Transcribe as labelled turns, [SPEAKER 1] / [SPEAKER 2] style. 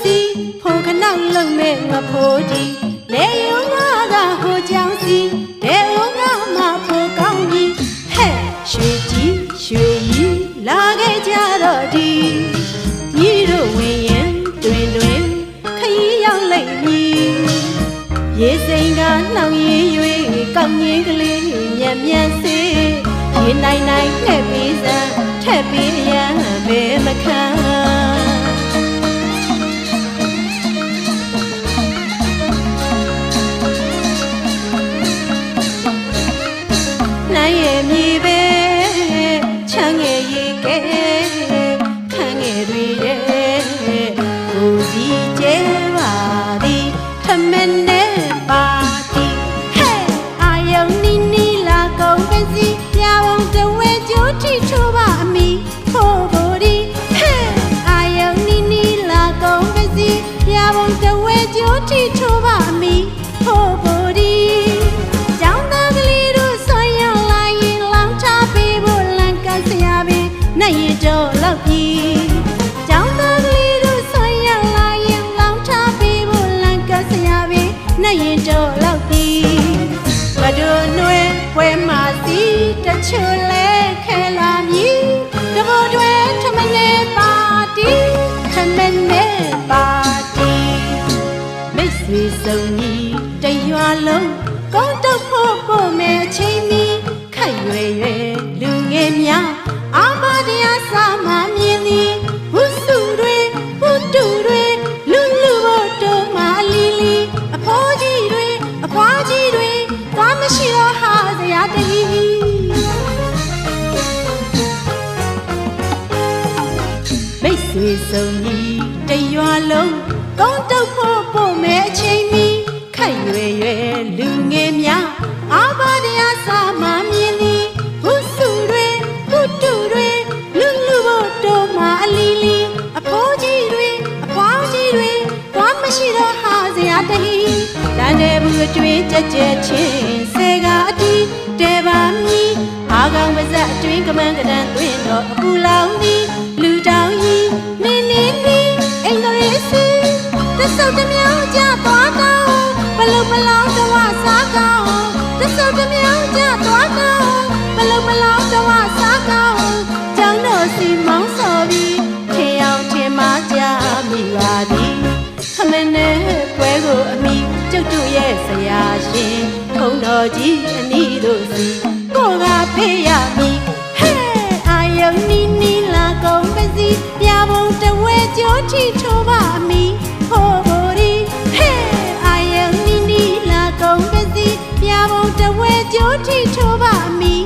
[SPEAKER 1] စီဖိုခနောက်လုံးမဲ့ငါဖိုးဒီလေယုံငါကဟိုကြောင်စီလေယုံငါမဖိုးကောင်းကြီးဟဲ့ရွှေကြီးရွှေကြီးလာခဲ့ကြတော့ဒီညီတို့ဝင်ရင်တွင်တွင်ခရီးရောက်လိုက်ပြီရေစိမ်ကနှောင်ရည်၍ကောင်းရင်ကလေးမြတ်မြတ်စေရေနိုင်နိုင်ထက်ပြီးစမ်းထက်ပြီးရန်ပဲမခံနိုင်ရဲ့မြေပဲချမ်းငယ်ရေကဲခန်းငယ်တွေရဲ့ကိုစီကျဲပါသည်ထမင်းနဲ့ပါတီဟဲ့အာယုန်နီနီလာကုန်ပဲစီပြာဝုံတဝဲကြိုးထိထိုးပါအမီဖိုးဖိုးဒီဟဲ့အာယုန်နီနီလာကုန်ပဲစီပြာဝုံတဝဲကြိုးထိထိုးပါအမီဖိုးဖိုးဒီကျောင်းသားကလေးတို့ဆွမ်းရောက်လာရင်လောင်းချပေးဖို့လမ်းကဆရာပင်နိုင်ရတော့လောက်ပြီကျောင်းသားကလေးတို့ဆွမ်းရောက်လာရင်လောင်းချပေးဖို့လမ်းကဆရာပင်နိုင်ရတော့လောက်ပြီဘဒုနွယ်ပွဲမှာစီတချို့လဲခဲလာမည်တဘောတွေထမနေပါတီထမနေပါတီမိတ်ဆွေစုံကြီးတရွာလုံးကောင်းတော့ဖို့ပို့မဲ့အချိန်မီခိုက်ရွယ်ရွယ်လူငယ်များအာမတရားစာမမြင်သည်ဝုစုတွေဝုတုတွေလူလူဖို့တို့မလီလီအဖိုးကြီးတွေအဖွားကြီးတွေသွားမရှိတော့ဟာစရာတည်းမိတ်ဆွေစုံကြီးတရွာလုံးကောင်းတော့ဖို့ပို့မဲ့အချိန်မီခိုက်ရွယ်ရွယ်လူငယ်များအာဘတရားစာမမြင်သည်ဝုစုတွေဝုတုတွေလူလူဖို့တို့မအလီလီအဖိုးကြီးတွေအဖွားကြီးတွေသွားမရှိတော့ဟာစရာတည်းတန်တဲ့ဘူးအတွင်းကြက်ကြက်ချင်းစေကအတီးတဲပါမီအာကောင်ပါဇက်အတွင်းကမန်းကတန်သွင်းတော့အပူလောင်သည်လူတောင်ကြီးနေနေနေအင်္ဂရိစီတဆုပ်တမြောင်ကြသွားတော့ဘလုံမလောင်းတော့စားကောင်းတဆုပ်တမြောင်ကြသွားတော့ဘလုံမလောင်းတော့စားကောင်းကျောင်းတော်စီမောင်းစော်ပြီးထင်အောင်ထင်မှားကြမိပါသည်ခမင်းနဲ့ပွဲကိုအမိကျုပ်တို့ရဲ့ဆရာရှင်ခုံတော်ကြီးအနီးတို့စီကိုကဖေးရမည်ဟဲ့အာယုန်နီနီလာကုန်ပစီပြဘုံတဝဲကြိုးထိထိုးပါမည်ဖိုးဖိုးဒီဟဲ့အာယုန်နီနီလာကုန်ပစီပြဘုံတဝဲကြိုးထိထိုးပါမည်